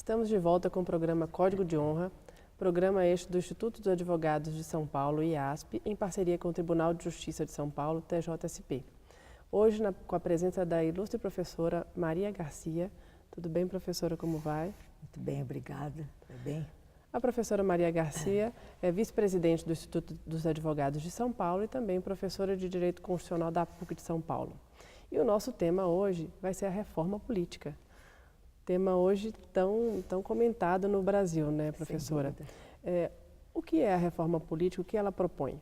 Estamos de volta com o programa Código de Honra, programa este do Instituto dos Advogados de São Paulo, IASP, em parceria com o Tribunal de Justiça de São Paulo, TJSP. Hoje, com a presença da ilustre professora Maria Garcia. Tudo bem, professora, como vai? Muito bem, obrigada. Tudo bem? A professora Maria Garcia é vice-presidente do Instituto dos Advogados de São Paulo e também professora de Direito Constitucional da PUC de São Paulo. E o nosso tema hoje vai ser a reforma política. Tema hoje tão comentado no Brasil, né, professora? O que é a reforma política? O que ela propõe?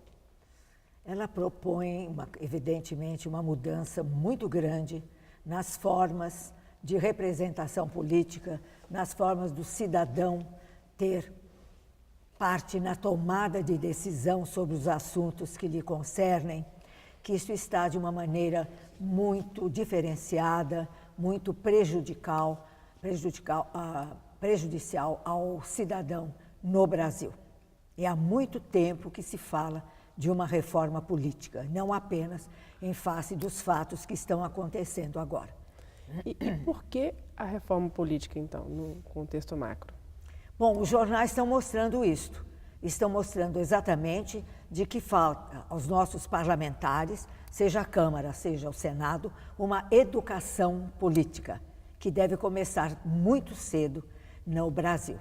Ela propõe, evidentemente, uma mudança muito grande nas formas de representação política, nas formas do cidadão ter parte na tomada de decisão sobre os assuntos que lhe concernem, que isso está de uma maneira muito diferenciada, muito prejudicial ao cidadão no Brasil. E há muito tempo que se fala de uma reforma política, não apenas em face dos fatos que estão acontecendo agora. E por que a reforma política, então, no contexto macro? Bom, os jornais estão mostrando isto. Estão mostrando exatamente de que falta aos nossos parlamentares, seja a Câmara, seja o Senado, uma educação política, que deve começar muito cedo no Brasil.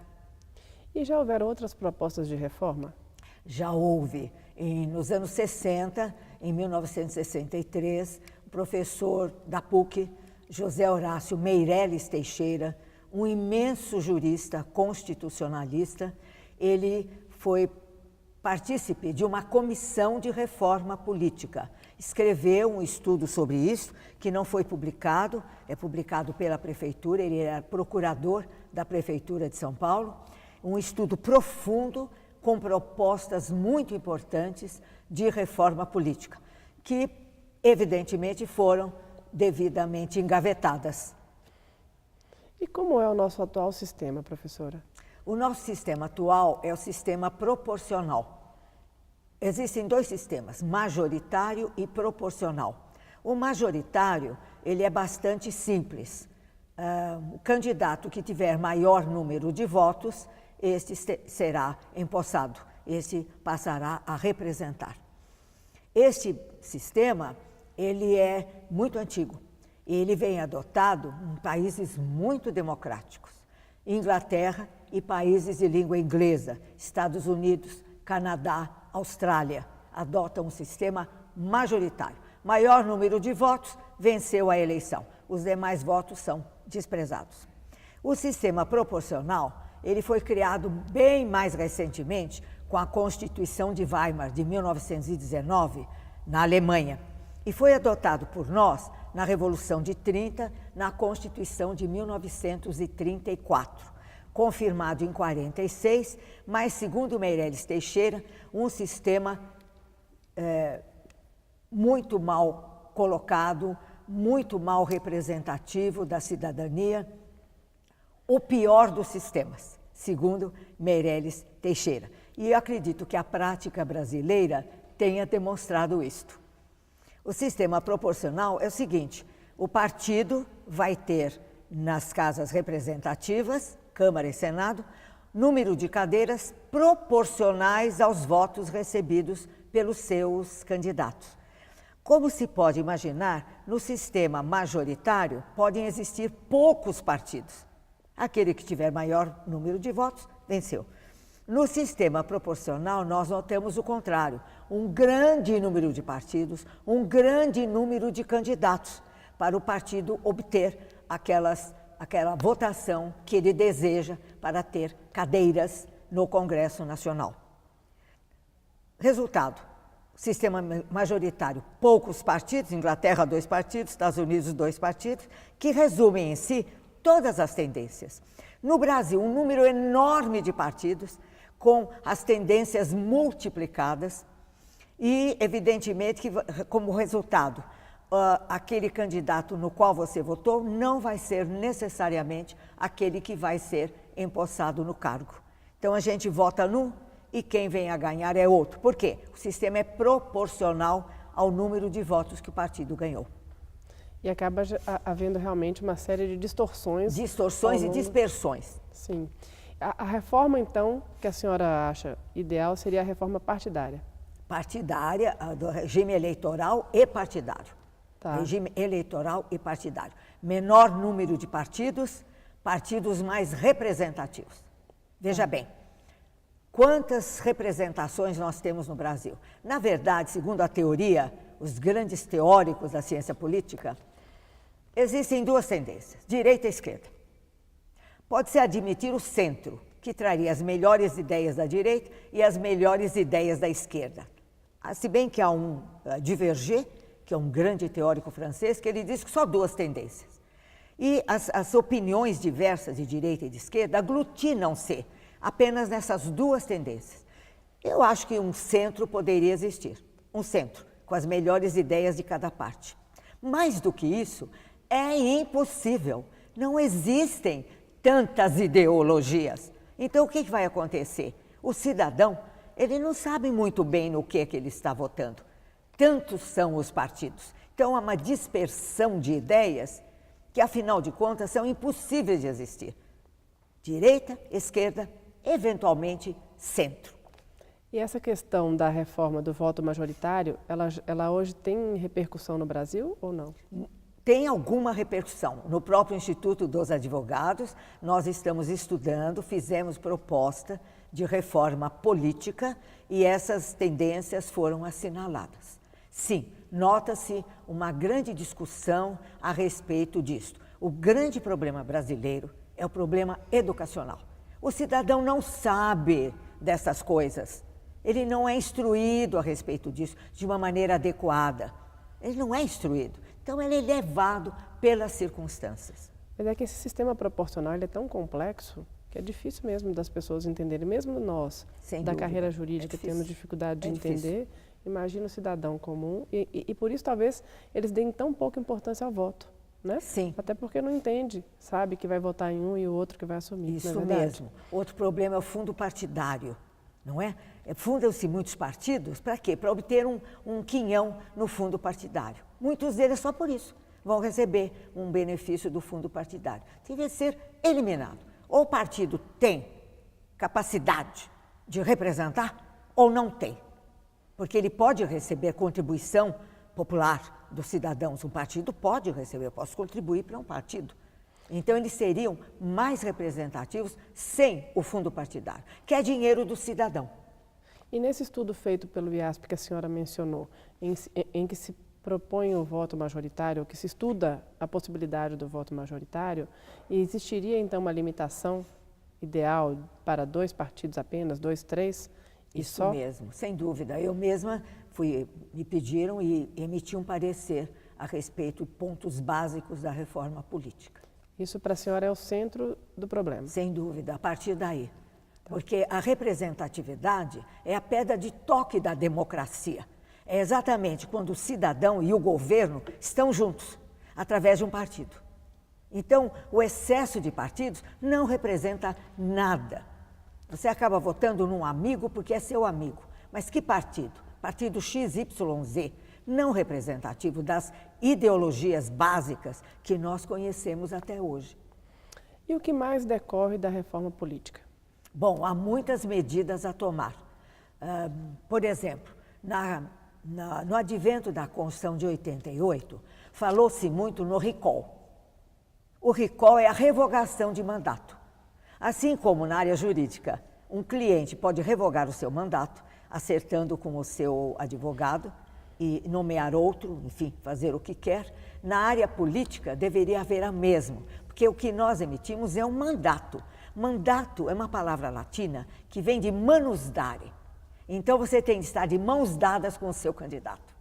E já houveram outras propostas de reforma? Já houve. Nos anos 60, em 1963, o professor da PUC, José Horácio Meireles Teixeira, um imenso jurista constitucionalista, ele foi partícipe de uma comissão de reforma política. Escreveu um estudo sobre isso, que não foi publicado, é publicado pela Prefeitura, ele era procurador da Prefeitura de São Paulo, um estudo profundo, com propostas muito importantes de reforma política, que evidentemente foram devidamente engavetadas. E como é o nosso atual sistema, professora? O nosso sistema atual é o sistema proporcional. Existem dois sistemas, majoritário e proporcional. O majoritário, ele é bastante simples. O candidato que tiver maior número de votos, este será empossado, este passará a representar. Este sistema, ele é muito antigo. Ele vem adotado em países muito democráticos. Inglaterra e países de língua inglesa, Estados Unidos, Canadá, Austrália, adotam um sistema majoritário. Maior número de votos venceu a eleição. Os demais votos são desprezados. O sistema proporcional, ele foi criado bem mais recentemente com a Constituição de Weimar, de 1919, na Alemanha, e foi adotado por nós na Revolução de 30, na Constituição de 1934, confirmado em 46, mas, segundo Meireles Teixeira, um sistema muito mal colocado, muito mal representativo da cidadania, o pior dos sistemas, segundo Meireles Teixeira. E eu acredito que a prática brasileira tenha demonstrado isto. O sistema proporcional é o seguinte: o partido vai ter nas casas representativas, Câmara e Senado, número de cadeiras proporcionais aos votos recebidos pelos seus candidatos. Como se pode imaginar, no sistema majoritário podem existir poucos partidos. Aquele que tiver maior número de votos, venceu. No sistema proporcional, nós notamos o contrário, um grande número de partidos, um grande número de candidatos para o partido obter aquela votação que ele deseja para ter cadeiras no Congresso Nacional. Resultado, sistema majoritário, poucos partidos, Inglaterra 2 partidos, Estados Unidos 2 partidos, que resumem em si todas as tendências. No Brasil, um número enorme de partidos, com as tendências multiplicadas e, evidentemente, que, como resultado, aquele candidato no qual você votou não vai ser necessariamente aquele que vai ser empossado no cargo. Então, a gente vota num e quem vem a ganhar é outro. Por quê? O sistema é proporcional ao número de votos que o partido ganhou. E acaba havendo realmente uma série de distorções. Distorções e dispersões. Sim. A reforma, então, que a senhora acha ideal seria a reforma partidária. Partidária, do regime eleitoral e partidário. Tá. Regime eleitoral e partidário. Menor número de partidos, partidos mais representativos. Veja bem, quantas representações nós temos no Brasil? Na verdade, segundo a teoria, os grandes teóricos da ciência política, existem duas tendências, direita e esquerda. Pode-se admitir o centro, que traria as melhores ideias da direita e as melhores ideias da esquerda. Se bem que há um Diverger, que é um grande teórico francês, que ele diz que só duas tendências. E as opiniões diversas de direita e de esquerda aglutinam-se apenas nessas duas tendências. Eu acho que um centro poderia existir, um centro, com as melhores ideias de cada parte. Mais do que isso, é impossível, não existem tantas ideologias. Então, o que vai acontecer? O cidadão, ele não sabe muito bem no que é que ele está votando. Tantos são os partidos. Então, há uma dispersão de ideias que, afinal de contas, são impossíveis de existir. Direita, esquerda, eventualmente centro. E essa questão da reforma do voto majoritário, ela hoje tem repercussão no Brasil ou não? Tem alguma repercussão. No próprio Instituto dos Advogados, nós estamos estudando, fizemos proposta de reforma política e essas tendências foram assinaladas. Sim, nota-se uma grande discussão a respeito disto. O grande problema brasileiro é o problema educacional. O cidadão não sabe dessas coisas. Ele não é instruído a respeito disso de uma maneira adequada. Ele não é instruído. Então, ele é levado pelas circunstâncias. Mas é que esse sistema proporcional ele é tão complexo que é difícil mesmo das pessoas entenderem. Mesmo nós, da carreira jurídica, temos dificuldade de entender. Imagina o cidadão comum. E por isso, talvez, eles deem tão pouca importância ao voto. Né? Sim. Até porque não entende, sabe que vai votar em um e o outro que vai assumir. Isso mesmo. Outro problema é o fundo partidário, não é? Fundam-se muitos partidos, para quê? Para obter um quinhão no fundo partidário. Muitos deles só por isso vão receber um benefício do fundo partidário. Deve ser eliminado. Ou o partido tem capacidade de representar ou não tem. Porque ele pode receber contribuição popular dos cidadãos. Um partido pode receber, eu posso contribuir para um partido. Então, eles seriam mais representativos sem o fundo partidário, que é dinheiro do cidadão. E nesse estudo feito pelo IASP que a senhora mencionou, em que se propõe o voto majoritário, que se estuda a possibilidade do voto majoritário, existiria então uma limitação ideal para 2 partidos apenas, 2, 3 e Isso só? mesmo, sem dúvida. Eu mesma me pediram e emiti um parecer a respeito de pontos básicos da reforma política. Isso para a senhora é o centro do problema? Sem dúvida, a partir daí. Porque a representatividade é a pedra de toque da democracia. É exatamente quando o cidadão e o governo estão juntos, através de um partido. Então, o excesso de partidos não representa nada. Você acaba votando num amigo porque é seu amigo. Mas que partido? Partido XYZ, não representativo das ideologias básicas que nós conhecemos até hoje. E o que mais decorre da reforma política? Bom, há muitas medidas a tomar. Por exemplo, no advento da Constituição de 88, falou-se muito no recall. O recall é a revogação de mandato. Assim como na área jurídica, um cliente pode revogar o seu mandato, acertando com o seu advogado e nomear outro, enfim, fazer o que quer, na área política deveria haver a mesma, porque o que nós emitimos é um mandato. Mandato é uma palavra latina que vem de manus dare. Então, você tem de estar de mãos dadas com o seu candidato.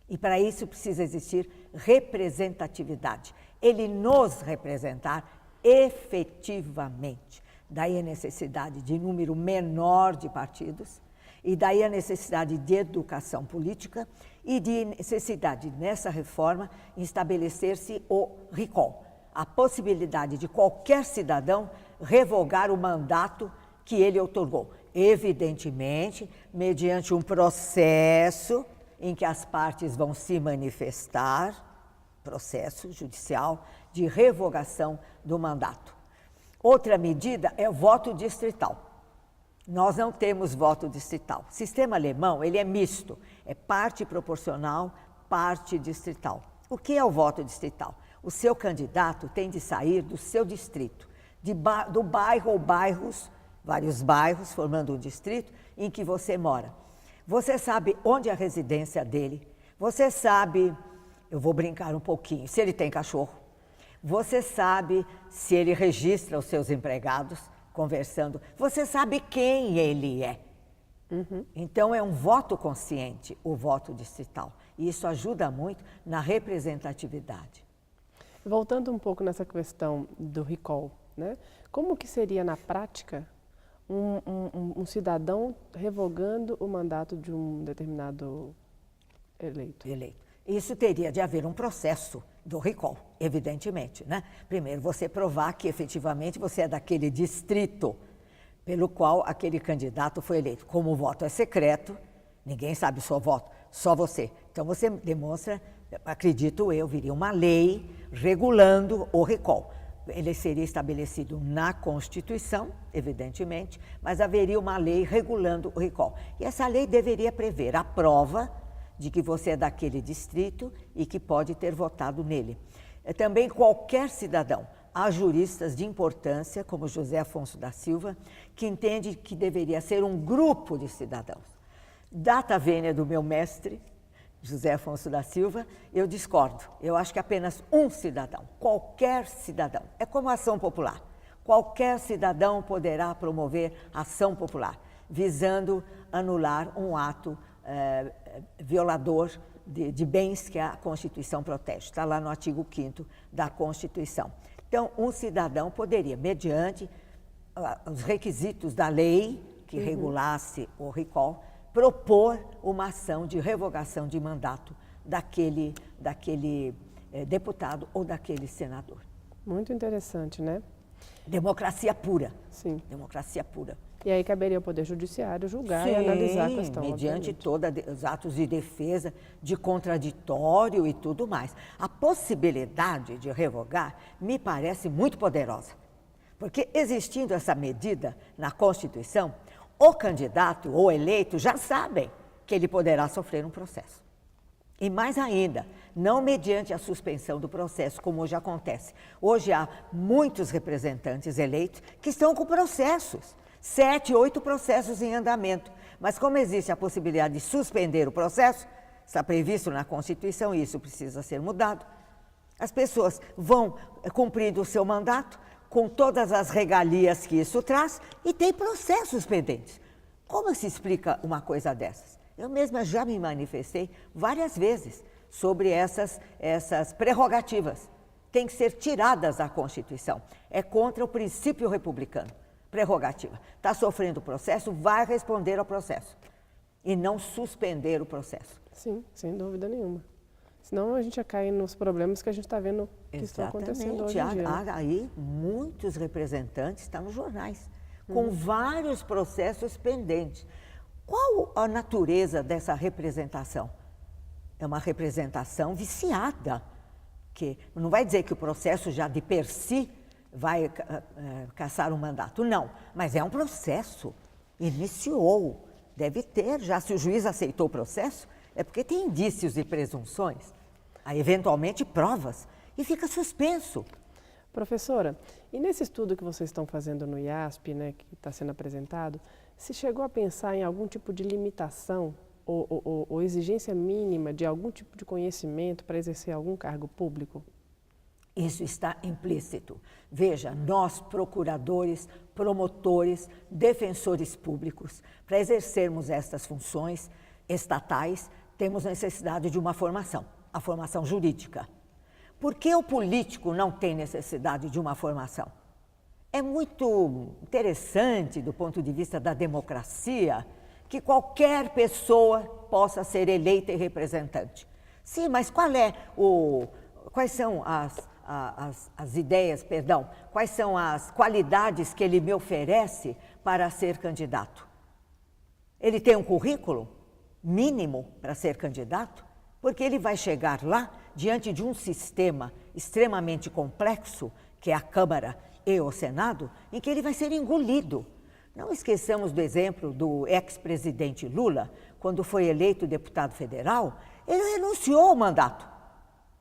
E para isso precisa existir representatividade. Ele nos representar efetivamente. Daí a necessidade de número menor de partidos, e daí a necessidade de educação política e de necessidade, nessa reforma, estabelecer-se o recall. A possibilidade de qualquer cidadão revogar o mandato que ele outorgou. Evidentemente, mediante um processo em que as partes vão se manifestar, processo judicial de revogação do mandato. Outra medida é o voto distrital. Nós não temos voto distrital. O sistema alemão, ele é misto, é parte proporcional, parte distrital. O que é o voto distrital? O seu candidato tem de sair do seu distrito, do bairro ou bairros, vários bairros formando um distrito em que você mora. Você sabe onde é a residência dele, você sabe, eu vou brincar um pouquinho, se ele tem cachorro, você sabe se ele registra os seus empregados, conversando, você sabe quem ele é. Então, é um voto consciente, o voto distrital. E isso ajuda muito na representatividade. Voltando um pouco nessa questão do recall, né? Como que seria na prática um cidadão revogando o mandato de um determinado eleito? Isso teria de haver um processo do recall, evidentemente, né? Primeiro, você provar que efetivamente você é daquele distrito pelo qual aquele candidato foi eleito. Como o voto é secreto, ninguém sabe o seu voto, só você. Então você demonstra, acredito eu, viria uma lei regulando o recall. Ele seria estabelecido na Constituição, evidentemente, mas haveria uma lei regulando o recall. E essa lei deveria prever a prova de que você é daquele distrito e que pode ter votado nele. Também qualquer cidadão, há juristas de importância, como José Afonso da Silva, que entende que deveria ser um grupo de cidadãos. Data vênia do meu mestre, José Afonso da Silva, eu discordo. Eu acho que apenas um cidadão, qualquer cidadão, é como a ação popular. Qualquer cidadão poderá promover ação popular, visando anular um ato violador de bens que a Constituição protege. Está lá no artigo 5º da Constituição. Então, um cidadão poderia, mediante os requisitos da lei que regulasse o recall, propor uma ação de revogação de mandato daquele deputado ou daquele senador. Muito interessante, né? Democracia pura. Sim. Democracia pura. E aí caberia ao Poder Judiciário julgar e analisar a questão. Mediante todos os atos de defesa, de contraditório e tudo mais. A possibilidade de revogar me parece muito poderosa, porque existindo essa medida na Constituição, o candidato ou eleito já sabem que ele poderá sofrer um processo. E mais ainda, não mediante a suspensão do processo, como hoje acontece. Hoje há muitos representantes eleitos que estão com processos. 7, 8 processos em andamento. Mas como existe a possibilidade de suspender o processo, está previsto na Constituição e isso precisa ser mudado, as pessoas vão cumprindo o seu mandato com todas as regalias que isso traz e tem processos pendentes. Como se explica uma coisa dessas? Eu mesma já me manifestei várias vezes sobre essas prerrogativas. Tem que ser tiradas da Constituição. É contra o princípio republicano. Prerrogativa. Está sofrendo o processo, vai responder ao processo. E não suspender o processo. Sim, sem dúvida nenhuma. Senão a gente ia cair nos problemas que a gente está vendo que estão acontecendo hoje em dia. Há aí muitos representantes, está nos jornais, com vários processos pendentes. Qual a natureza dessa representação? É uma representação viciada, que não vai dizer que o processo já de per si vai cassar um mandato. Não, mas é um processo. Iniciou, deve ter, já se o juiz aceitou o processo, é porque tem indícios e presunções, aí, eventualmente provas, e fica suspenso. Professora, e nesse estudo que vocês estão fazendo no IASP, né, que está sendo apresentado, se chegou a pensar em algum tipo de limitação ou exigência mínima de algum tipo de conhecimento para exercer algum cargo público? Isso está implícito. Veja, nós, procuradores, promotores, defensores públicos, para exercermos estas funções estatais, temos necessidade de uma formação, a formação jurídica. Por que o político não tem necessidade de uma formação? É muito interessante, do ponto de vista da democracia, que qualquer pessoa possa ser eleita e representante. Sim, mas quais são as ideias, quais são as qualidades que ele me oferece para ser candidato? Ele tem um currículo mínimo para ser candidato? Porque ele vai chegar lá diante de um sistema extremamente complexo, que é a Câmara e o Senado, em que ele vai ser engolido. Não esqueçamos do exemplo do ex-presidente Lula, quando foi eleito deputado federal, ele renunciou ao mandato.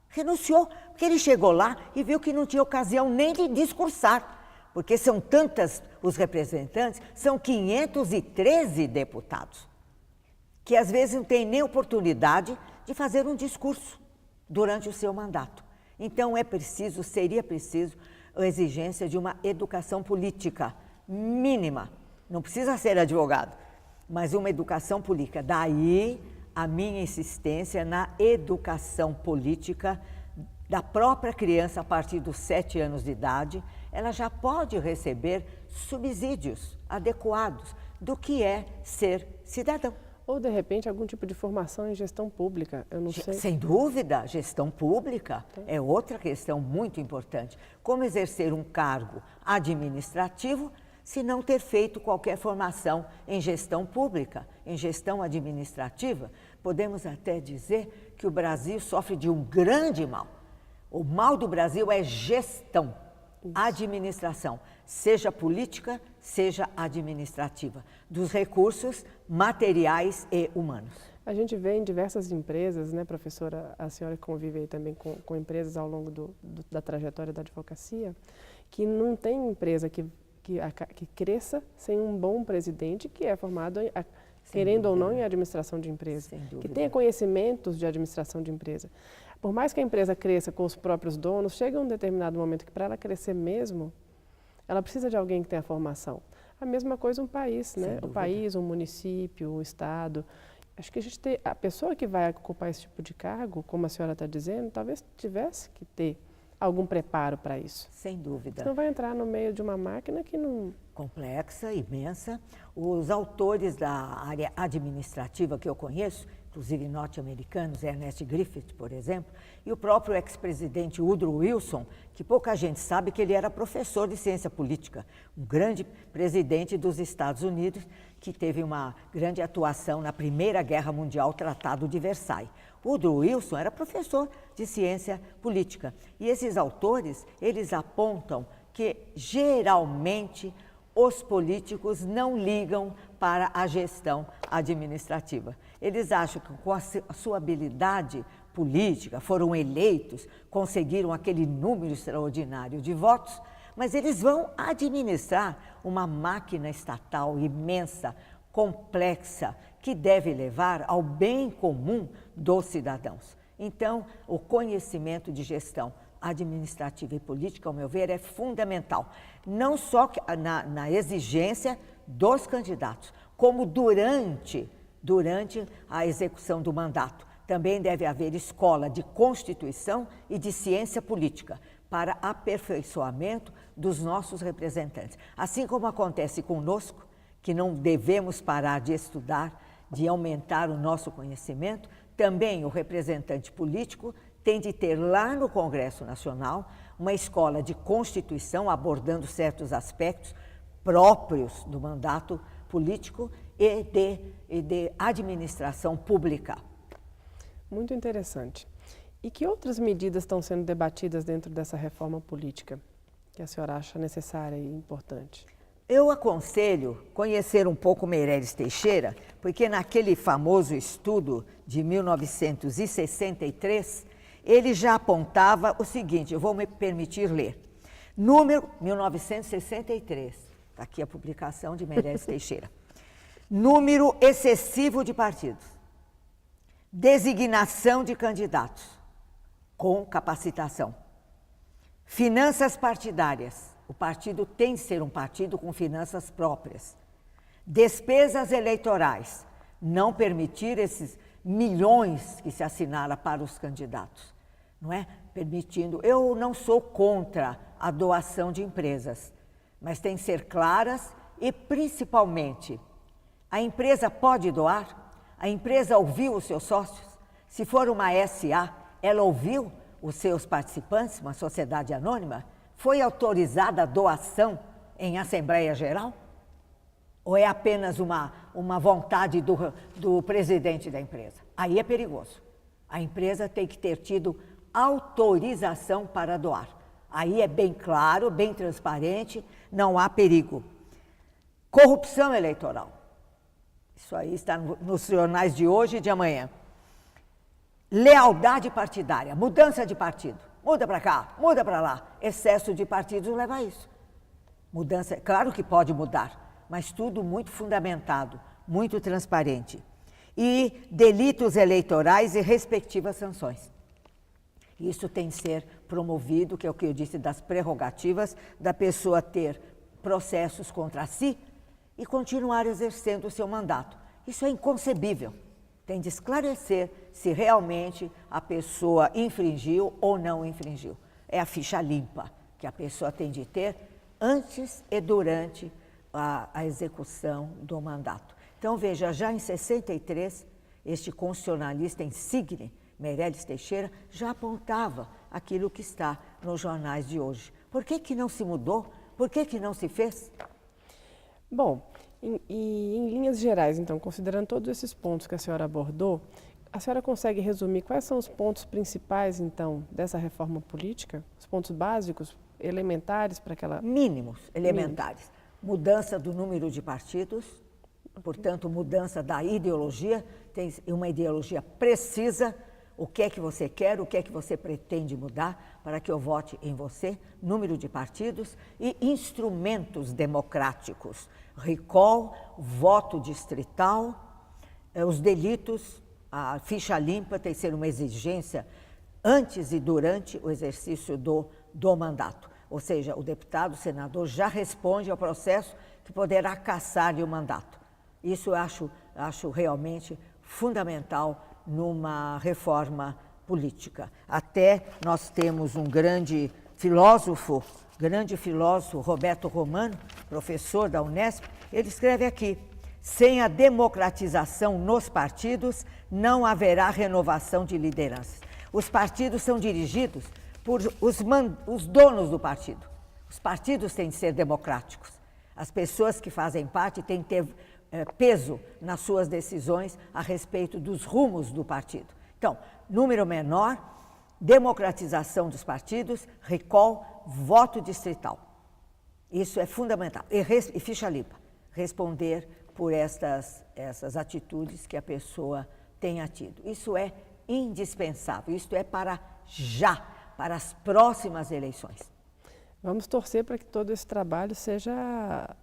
Renunciou, porque ele chegou lá e viu que não tinha ocasião nem de discursar, porque são tantas os representantes, são 513 deputados, que às vezes não têm nem oportunidade de fazer um discurso durante o seu mandato. Então seria preciso a exigência de uma educação política mínima. Não precisa ser advogado, mas uma educação política. Daí a minha insistência na educação política da própria criança a partir dos 7 anos de idade. Ela já pode receber subsídios adequados do que é ser cidadão. Ou, de repente, algum tipo de formação em gestão pública, eu não sei. Sem dúvida, gestão pública é outra questão muito importante. Como exercer um cargo administrativo se não ter feito qualquer formação em gestão pública, em gestão administrativa? Podemos até dizer que o Brasil sofre de um grande mal. O mal do Brasil é gestão, administração, seja política, seja administrativa, dos recursos materiais e humanos. A gente vê em diversas empresas, né, professora, a senhora convive aí também com empresas ao longo da trajetória da advocacia, que não tem empresa que cresça sem um bom presidente que é formado, querendo ou não, em administração de empresa, que tenha conhecimentos de administração de empresa. Por mais que a empresa cresça com os próprios donos, chega um determinado momento que para ela crescer mesmo, ela precisa de alguém que tenha formação. A mesma coisa um país, né? O país, um município, um estado. Acho que a pessoa que vai ocupar esse tipo de cargo, como a senhora está dizendo, talvez tivesse que ter algum preparo para isso. Sem dúvida. Senão vai entrar no meio de uma máquina que não... Complexa, imensa. Os autores da área administrativa que eu conheço, inclusive norte-americanos, Ernest Griffith, por exemplo, e o próprio ex-presidente Woodrow Wilson, que pouca gente sabe que ele era professor de ciência política, um grande presidente dos Estados Unidos, que teve uma grande atuação na Primeira Guerra Mundial, Tratado de Versailles. Woodrow Wilson era professor de ciência política. E esses autores, eles apontam que, geralmente, os políticos não ligam para a gestão administrativa. Eles acham que com a sua habilidade política, foram eleitos, conseguiram aquele número extraordinário de votos, mas eles vão administrar uma máquina estatal imensa, complexa, que deve levar ao bem comum dos cidadãos. Então, o conhecimento de gestão administrativa e política, ao meu ver, é fundamental. Não só na exigência dos candidatos, como durante a execução do mandato. Também deve haver escola de Constituição e de ciência política para aperfeiçoamento dos nossos representantes. Assim como acontece conosco, que não devemos parar de estudar, de aumentar o nosso conhecimento, também o representante político tem de ter lá no Congresso Nacional uma escola de Constituição abordando certos aspectos próprios do mandato político e de administração pública. Muito interessante. E que outras medidas estão sendo debatidas dentro dessa reforma política que a senhora acha necessária e importante? Eu aconselho conhecer um pouco Meirelles Teixeira, porque naquele famoso estudo de 1963, ele já apontava o seguinte, eu vou me permitir ler. Número 1963, está aqui a publicação de Meirelles Teixeira. Número excessivo de partidos. Designação de candidatos com capacitação. Finanças partidárias. O partido tem de ser um partido com finanças próprias. Despesas eleitorais. Não permitir esses milhões que se assinala para os candidatos. Não é? Permitindo. Eu não sou contra a doação de empresas, mas tem que ser claras e, principalmente, a empresa pode doar? A empresa ouviu os seus sócios? Se for uma SA, ela ouviu os seus participantes, uma sociedade anônima? Foi autorizada a doação em Assembleia Geral? Ou é apenas uma vontade do presidente da empresa? Aí é perigoso. A empresa tem que ter tido autorização para doar. Aí é bem claro, bem transparente, não há perigo. Corrupção eleitoral. Isso aí está nos jornais de hoje e de amanhã. Lealdade partidária, mudança de partido. Muda para cá, muda para lá. Excesso de partidos leva a isso. Mudança, claro que pode mudar, mas tudo muito fundamentado, muito transparente. E delitos eleitorais e respectivas sanções. Isso tem que ser promovido, que é o que eu disse das prerrogativas da pessoa ter processos contra si e continuar exercendo o seu mandato. Isso é inconcebível. Tem de esclarecer se realmente a pessoa infringiu ou não infringiu. É a ficha limpa que a pessoa tem de ter antes e durante a execução do mandato. Então, veja, já em 63, este constitucionalista insigne, Meirelles Teixeira, já apontava aquilo que está nos jornais de hoje. Por que não se mudou? Por que não se fez? Bom, em linhas gerais, então, considerando todos esses pontos que a senhora abordou, a senhora consegue resumir quais são os pontos principais, então, dessa reforma política? Os pontos básicos, elementares para aquela... Mínimos, elementares. Mudança do número de partidos, portanto, mudança da ideologia, tem uma ideologia precisa, o que é que você quer, o que é que você pretende mudar para que eu vote em você, número de partidos e instrumentos democráticos, recall, voto distrital, os delitos, a ficha limpa tem que ser uma exigência antes e durante o exercício do mandato. Ou seja, o deputado, o senador já responde ao processo que poderá cassar-lhe o mandato. Isso eu acho realmente fundamental numa reforma política. Até nós temos um grande filósofo, Roberto Romano, professor da Unesp, ele escreve aqui: sem a democratização nos partidos, não haverá renovação de lideranças. Os partidos são dirigidos por os donos do partido. Os partidos têm de ser democráticos. As pessoas que fazem parte têm que ter peso nas suas decisões a respeito dos rumos do partido. Então, número menor, democratização dos partidos, recall, voto distrital. Isso é fundamental. E ficha limpa, responder por essas atitudes que a pessoa tenha tido. Isso é indispensável, isso é para já, para as próximas eleições. Vamos torcer para que todo esse trabalho seja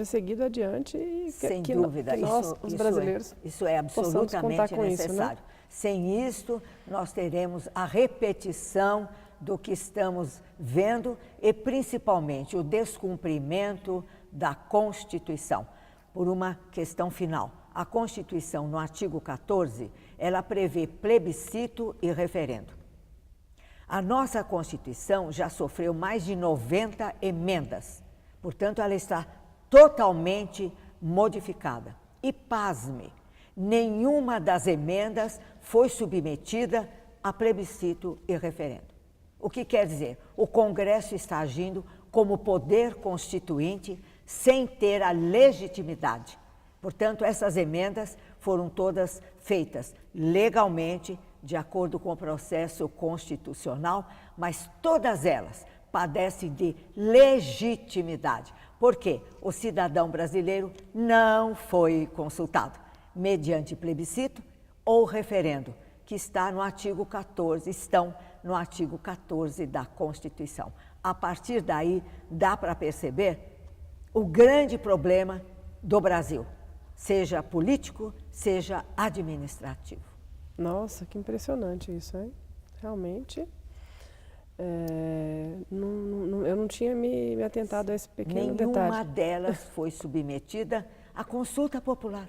seguido adiante e sem dúvida, que nós, os brasileiros, isso é absolutamente necessário. Isso, né? Sem isto, nós teremos a repetição do que estamos vendo e, principalmente, o descumprimento da Constituição. Por uma questão final, a Constituição, no artigo 14, ela prevê plebiscito e referendo. A nossa Constituição já sofreu mais de 90 emendas, portanto, ela está totalmente modificada. E, pasme, nenhuma das emendas foi submetida a plebiscito e referendo. O que quer dizer? O Congresso está agindo como poder constituinte sem ter a legitimidade. Portanto, essas emendas foram todas feitas legalmente, de acordo com o processo constitucional, mas todas elas padecem de legitimidade. Por quê? O cidadão brasileiro não foi consultado, mediante plebiscito ou referendo, que está no artigo 14, estão no artigo 14 da Constituição. A partir daí, dá para perceber o grande problema do Brasil, seja político, seja administrativo. Nossa, que impressionante isso, hein? Realmente... eu não tinha me atentado a esse pequeno detalhe. Nenhuma delas foi submetida à consulta popular.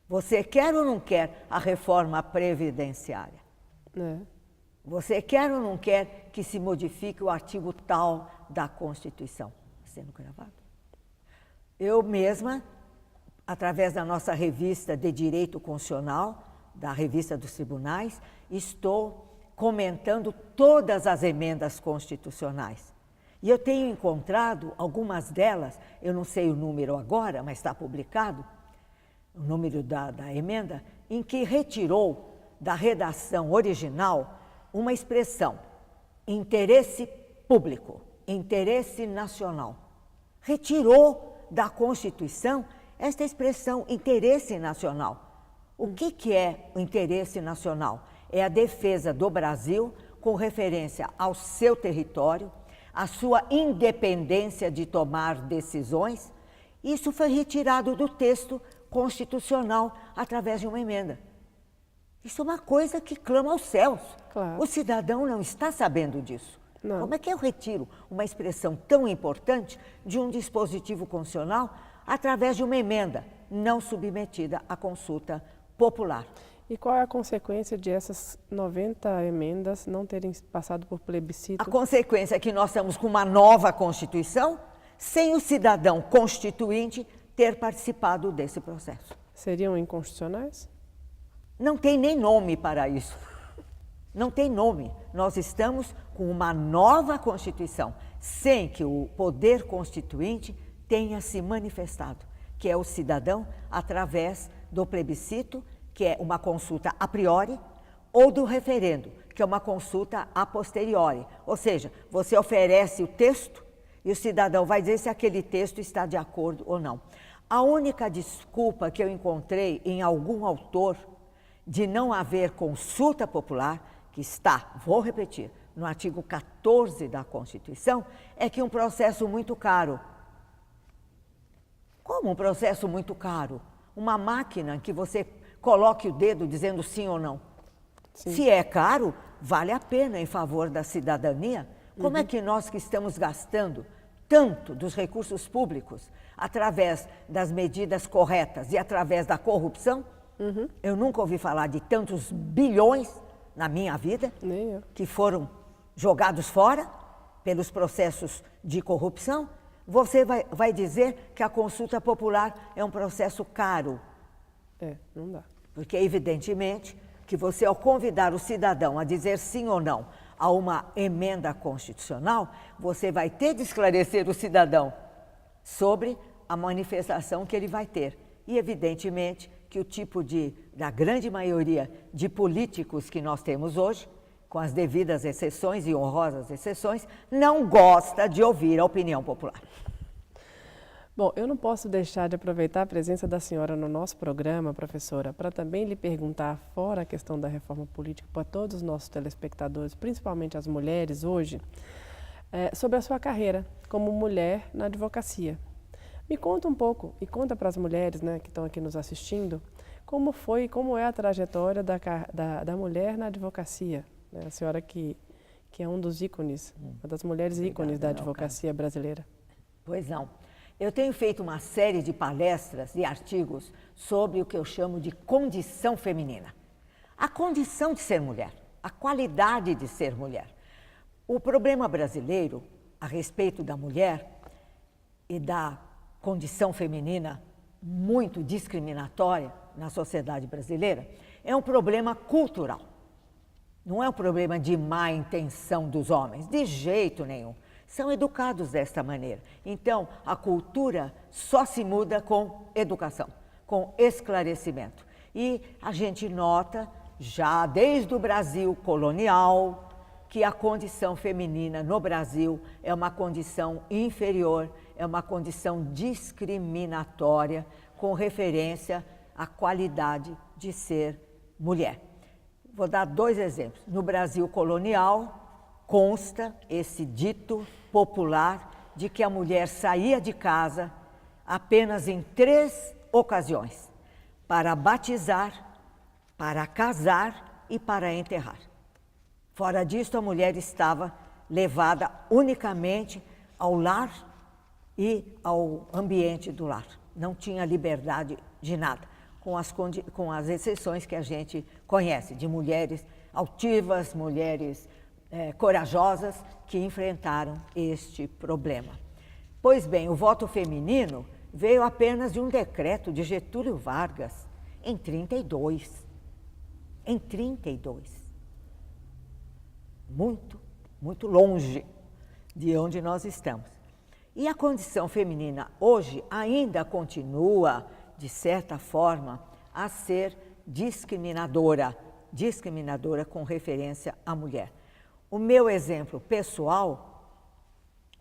Você quer ou não quer a reforma previdenciária? Você quer ou não quer que se modifique o artigo tal da Constituição? Sendo gravado. Eu mesma, através da nossa revista de Direito Constitucional, da Revista dos Tribunais, estou comentando todas as emendas constitucionais. E eu tenho encontrado algumas delas, eu não sei o número agora, mas está publicado, o número da emenda, em que retirou da redação original uma expressão, interesse público, interesse nacional, retirou da Constituição esta expressão interesse nacional. O que é o interesse nacional? É a defesa do Brasil com referência ao seu território, à sua independência de tomar decisões. Isso foi retirado do texto constitucional através de uma emenda. Isso é uma coisa que clama aos céus. Claro. O cidadão não está sabendo disso. Não. Como é que eu retiro uma expressão tão importante de um dispositivo constitucional através de uma emenda não submetida à consulta popular? E qual é a consequência de essas 90 emendas não terem passado por plebiscito? A consequência é que nós estamos com uma nova Constituição sem o cidadão constituinte ter participado desse processo. Seriam inconstitucionais? Não tem nem nome para isso. Não tem nome. Nós estamos com uma nova Constituição, sem que o poder constituinte tenha se manifestado, que é o cidadão através do plebiscito, que é uma consulta a priori, ou do referendo, que é uma consulta a posteriori. Ou seja, você oferece o texto e o cidadão vai dizer se aquele texto está de acordo ou não. A única desculpa que eu encontrei em algum autor de não haver consulta popular, que está, vou repetir, no artigo 14 da Constituição, é que um processo muito caro. Como um processo muito caro? Uma máquina que você coloque o dedo dizendo sim ou não. Sim. Se é caro, vale a pena em favor da cidadania. Como é que nós que estamos gastando tanto dos recursos públicos através das medidas corretas e através da corrupção? Eu nunca ouvi falar de tantos bilhões na minha vida que foram jogados fora pelos processos de corrupção. Você vai dizer que a consulta popular é um processo caro. Não dá. Porque, evidentemente, que você, ao convidar o cidadão a dizer sim ou não a uma emenda constitucional, você vai ter de esclarecer o cidadão sobre a manifestação que ele vai ter. E, evidentemente, que o tipo da grande maioria de políticos que nós temos hoje, com as devidas exceções e honrosas exceções, não gosta de ouvir a opinião popular. Bom, eu não posso deixar de aproveitar a presença da senhora no nosso programa, professora, para também lhe perguntar, fora a questão da reforma política, para todos os nossos telespectadores, principalmente as mulheres hoje, sobre a sua carreira como mulher na advocacia. Me conta um pouco, e conta para as mulheres, né, que estão aqui nos assistindo, como foi e como é a trajetória da mulher na advocacia. Né? A senhora que é um dos ícones, uma das mulheres ícones da advocacia brasileira. Pois não. Eu tenho feito uma série de palestras e artigos sobre o que eu chamo de condição feminina. A condição de ser mulher, a qualidade de ser mulher. O problema brasileiro a respeito da mulher e da condição feminina muito discriminatória na sociedade brasileira é um problema cultural. Não é um problema de má intenção dos homens, de jeito nenhum. São educados desta maneira. Então, a cultura só se muda com educação, com esclarecimento. E a gente nota, já desde o Brasil colonial, que a condição feminina no Brasil é uma condição inferior, é uma condição discriminatória com referência à qualidade de ser mulher. Vou dar 2 exemplos. No Brasil colonial, consta esse dito popular de que a mulher saía de casa apenas em 3 ocasiões: para batizar, para casar e para enterrar. Fora disso, a mulher estava levada unicamente ao lar e ao ambiente do lar. Não tinha liberdade de nada, com as exceções que a gente conhece, de mulheres altivas, mulheres corajosas que enfrentaram este problema. Pois bem, o voto feminino veio apenas de um decreto de Getúlio Vargas em 32. Em 32. Muito longe de onde nós estamos. E a condição feminina hoje ainda continua, de certa forma, a ser discriminadora discriminadora com referência à mulher. O meu exemplo pessoal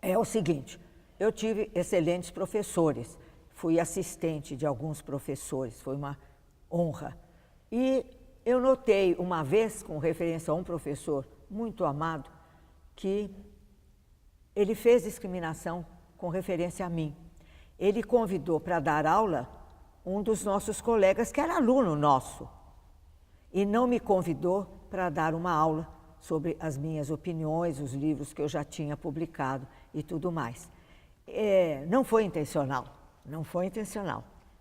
é o seguinte: eu tive excelentes professores, fui assistente de alguns professores, foi uma honra. E eu notei uma vez, com referência a um professor muito amado, que ele fez discriminação com referência a mim. Ele convidou para dar aula um dos nossos colegas, que era aluno nosso, e não me convidou para dar uma aula sobre as minhas opiniões, os livros que eu já tinha publicado e tudo mais. Não foi intencional,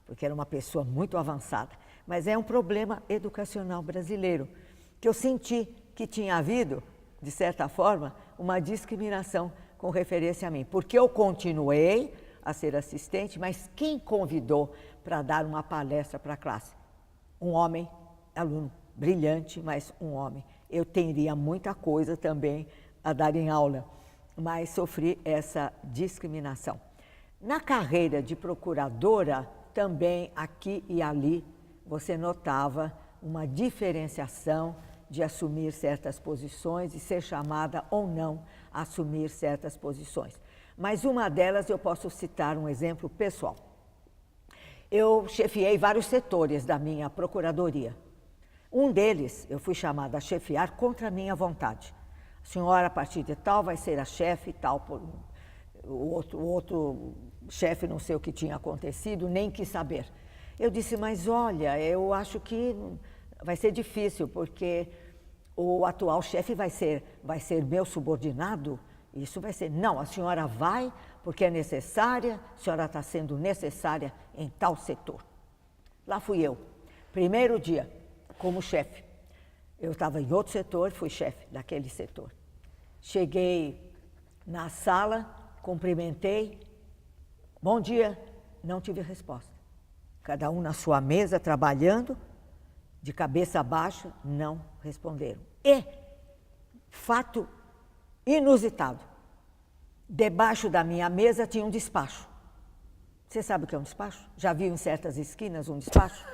porque era uma pessoa muito avançada, mas é um problema educacional brasileiro, que eu senti que tinha havido, de certa forma, uma discriminação com referência a mim, porque eu continuei a ser assistente, mas quem convidou para dar uma palestra para a classe? Um homem, aluno brilhante, mas um homem. Eu teria muita coisa também a dar em aula, mas sofri essa discriminação. Na carreira de procuradora, também aqui e ali, você notava uma diferenciação de assumir certas posições e ser chamada ou não a assumir certas posições. Mas uma delas eu posso citar um exemplo pessoal. Eu chefiei vários setores da minha procuradoria. Um deles eu fui chamada a chefiar contra a minha vontade. A senhora, a partir de tal, vai ser a chefe e tal. O outro chefe não sei o que tinha acontecido, nem quis saber. Eu disse, mas olha, eu acho que vai ser difícil, porque o atual chefe vai ser meu subordinado. Isso vai ser, não, a senhora vai porque é necessária, a senhora está sendo necessária em tal setor. Lá fui eu, primeiro dia, como chefe. Eu estava em outro setor, fui chefe daquele setor. Cheguei na sala, cumprimentei, bom dia, não tive resposta. Cada um na sua mesa, trabalhando, de cabeça baixa, não responderam. E, fato inusitado, debaixo da minha mesa tinha um despacho. Você sabe o que é um despacho? Já viu em certas esquinas um despacho?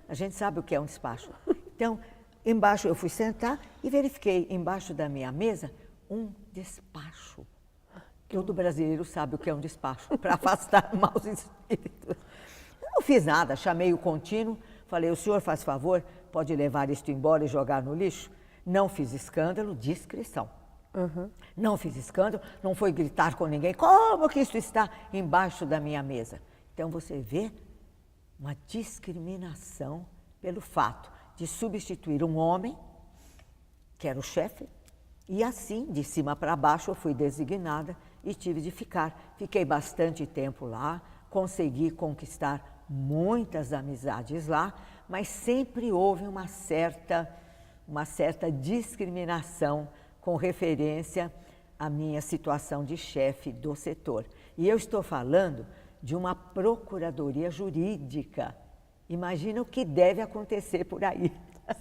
A gente sabe o que é um despacho. Então, embaixo eu fui sentar e verifiquei embaixo da minha mesa um despacho. Todo brasileiro sabe o que é um despacho, para afastar maus espíritos. Eu não fiz nada, chamei o contínuo, falei, o senhor faz favor, pode levar isto embora e jogar no lixo? Não fiz escândalo, discrição. Uhum. Não fiz escândalo, não foi gritar com ninguém, como que isso está embaixo da minha mesa? Então você vê uma discriminação pelo fato de substituir um homem, que era o chefe, e assim, de cima para baixo, eu fui designada e tive de ficar. Fiquei bastante tempo lá, consegui conquistar muitas amizades lá, mas sempre houve uma certa discriminação com referência à minha situação de chefe do setor. E eu estou falando de uma procuradoria jurídica. Imagina o que deve acontecer por aí.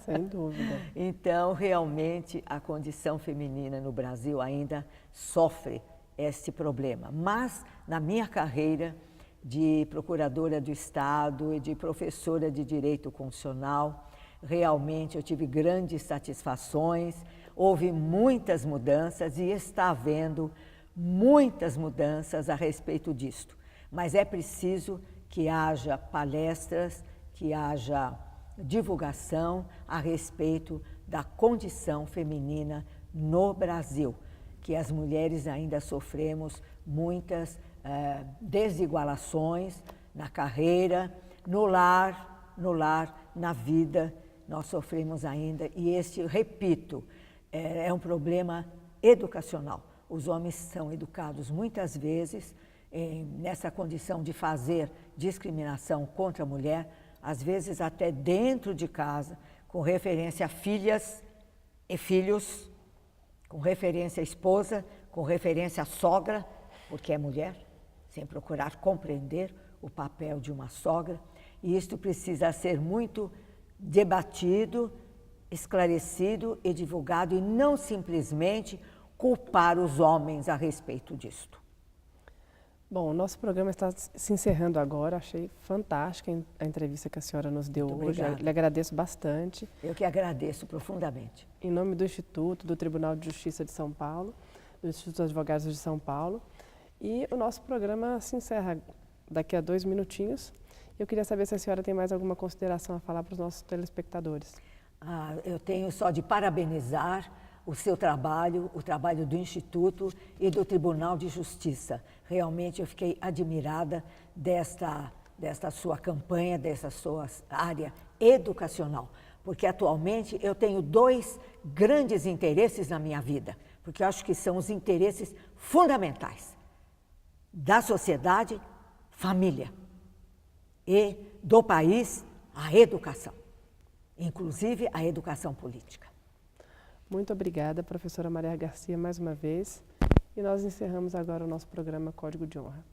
Sem dúvida. Então, realmente, a condição feminina no Brasil ainda sofre esse problema. Mas, na minha carreira de procuradora do Estado e de professora de Direito Constitucional, realmente eu tive grandes satisfações, houve muitas mudanças e está havendo muitas mudanças a respeito disto. Mas é preciso que haja palestras, que haja divulgação a respeito da condição feminina no Brasil, que as mulheres ainda sofremos muitas desigualações na carreira, no lar, na vida, nós sofremos ainda, e este, repito, é um problema educacional. Os homens são educados muitas vezes nessa condição de fazer discriminação contra a mulher, às vezes até dentro de casa, com referência a filhas e filhos, com referência à esposa, com referência à sogra, porque é mulher, sem procurar compreender o papel de uma sogra. E isto precisa ser muito debatido, esclarecido e divulgado, e não simplesmente culpar os homens a respeito disto. Bom, o nosso programa está se encerrando agora. Achei fantástica a entrevista que a senhora nos deu Muito hoje. obrigada. Lhe agradeço bastante. Eu que agradeço profundamente. Em nome do Instituto, do Tribunal de Justiça de São Paulo, do Instituto dos Advogados de São Paulo. E o nosso programa se encerra daqui a 2 minutinhos. Eu queria saber se a senhora tem mais alguma consideração a falar para os nossos telespectadores. Eu tenho só de parabenizar o seu trabalho, o trabalho do Instituto e do Tribunal de Justiça. Realmente eu fiquei admirada desta sua campanha, dessa sua área educacional, porque atualmente eu tenho 2 grandes interesses na minha vida, porque eu acho que são os interesses fundamentais da sociedade, família, e do país, a educação, inclusive a educação política. Muito obrigada, professora Maria Garcia, mais uma vez. E nós encerramos agora o nosso programa Código de Honra.